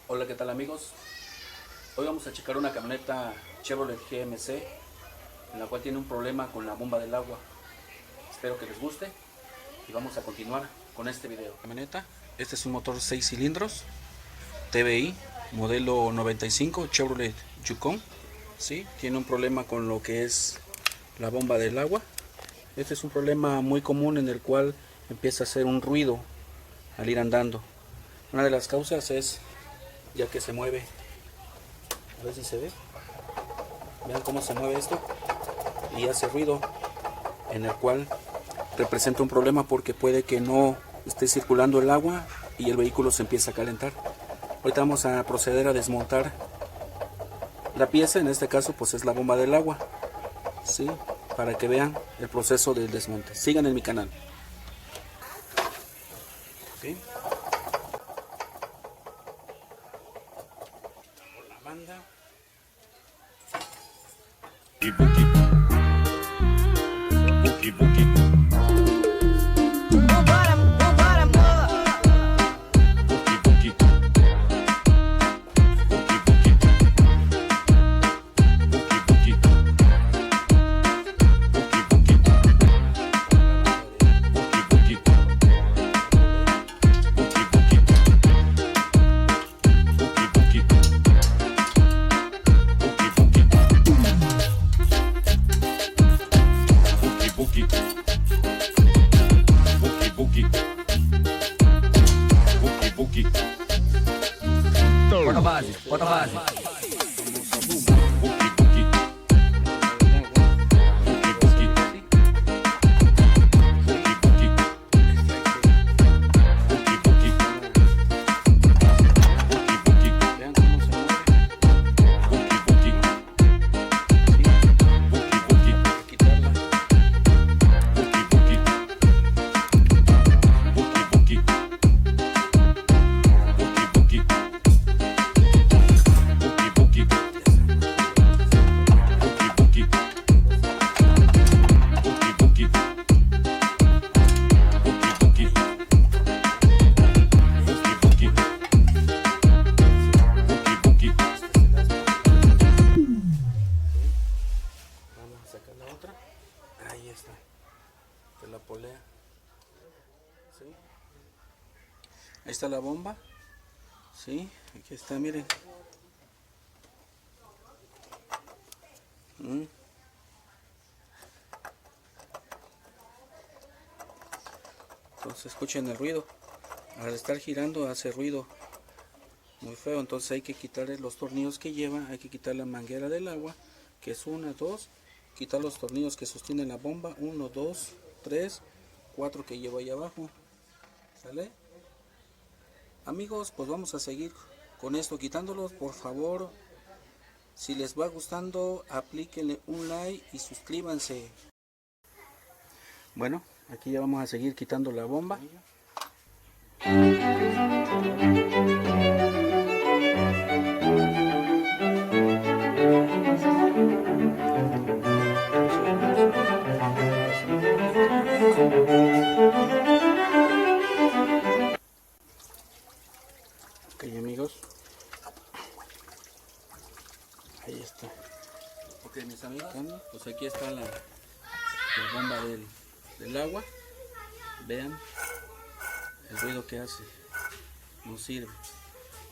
Hola, ¿qué tal amigos? Hoy vamos a checar una camioneta Chevrolet GMC en la cual tiene un problema con la bomba del agua. Espero que les guste y vamos a continuar con este video. Camioneta, este es un motor 6 cilindros TBI modelo 95 Chevrolet Yukon. ¿Sí? Tiene un problema con lo que es la bomba del agua. Este es un problema muy común en el cual empieza a hacer un ruido al ir andando. Una de las causas es ya que se mueve, a ver si se ve, vean cómo se mueve esto y hace ruido, en el cual representa un problema porque puede que no esté circulando el agua y el vehículo se empieza a calentar. Ahorita vamos a proceder a desmontar la pieza, en este caso pues es la bomba del agua, ¿sí? Para que vean el proceso del desmonte. Sigan en mi canal. ¿Okay? Por la banda. Bota base. Ahí está, de la polea, ¿sí? Ahí está la bomba, ¿sí? Aquí está, miren. Entonces escuchen el ruido, al estar girando hace ruido muy feo, entonces hay que quitarle los tornillos que lleva, hay que quitar la manguera del agua, que es 1, 2, quitar los tornillos que sostienen la bomba, 1, 2, 3, 4 que lleva ahí abajo, ¿sale? Amigos, pues vamos a seguir con esto quitándolos. Por favor, si les va gustando, aplíquenle un like y suscríbanse. Bueno, aquí ya vamos a seguir quitando la bomba. Ok amigos, ahí está. Ok mis amigos, pues aquí está la bomba del agua. Vean el ruido que hace, no sirve,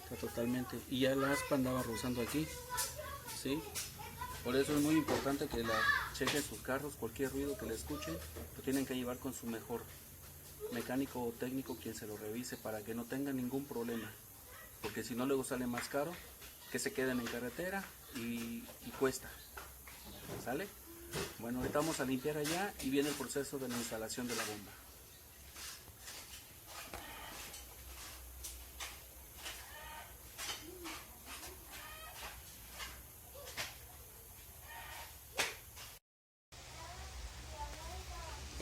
está totalmente, y ya la aspa andaba rozando aquí, ¿sí? Por eso es muy importante que la chequen sus carros, cualquier ruido que le escuchen, lo tienen que llevar con su mejor mecánico o técnico quien se lo revise para que no tenga ningún problema, porque si no luego sale más caro que se queden en carretera y cuesta, ¿sale? Bueno, ahorita vamos a limpiar allá y viene el proceso de la instalación de la bomba.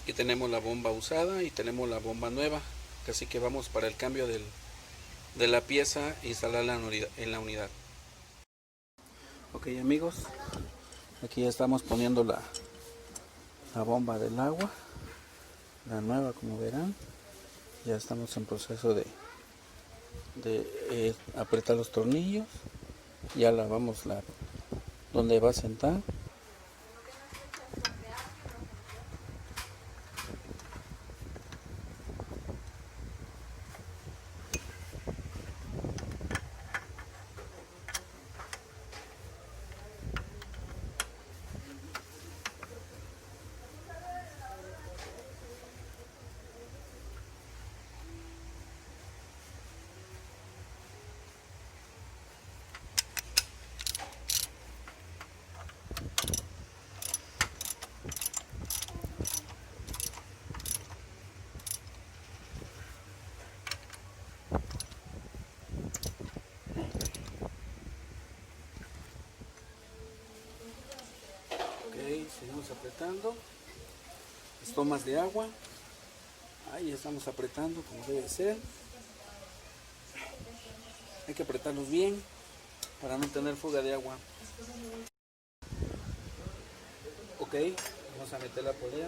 Aquí tenemos la bomba usada y tenemos la bomba nueva, así que vamos para el cambio de la pieza e instalarla en la unidad. Ok amigos, aquí ya estamos poniendo la bomba del agua, la nueva, como verán. Ya estamos en proceso de de apretar los tornillos. Ya lavamos donde va a sentar. Seguimos apretando las tomas de agua. Ahí estamos apretando como debe ser. Hay que apretarlos bien para no tener fuga de agua. Ok, vamos a meter la polea.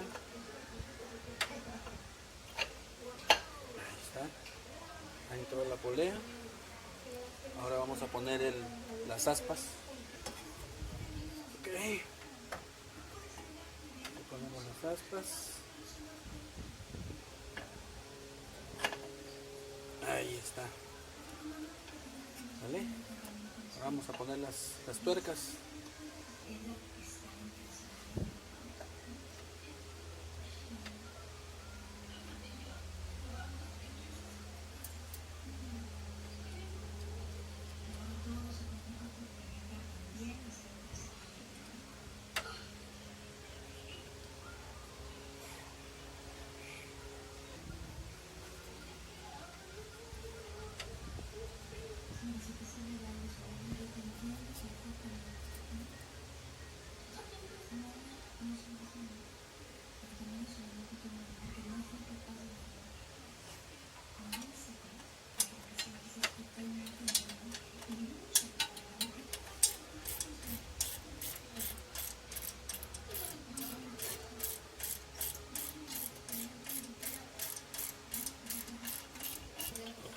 Ahí está. Ahí entró la polea. Ahora vamos a poner las aspas. Ok. Ponemos las aspas. Ahí está. ¿Vale? Ahora vamos a poner las tuercas.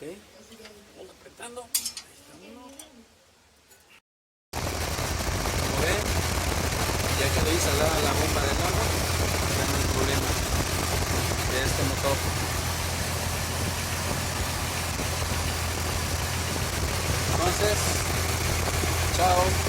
Ok, vamos apretando. Ahí está uno. Como ven, ya quedó instalada la bomba del agua, ya no hay problema de este motor. Entonces, chao.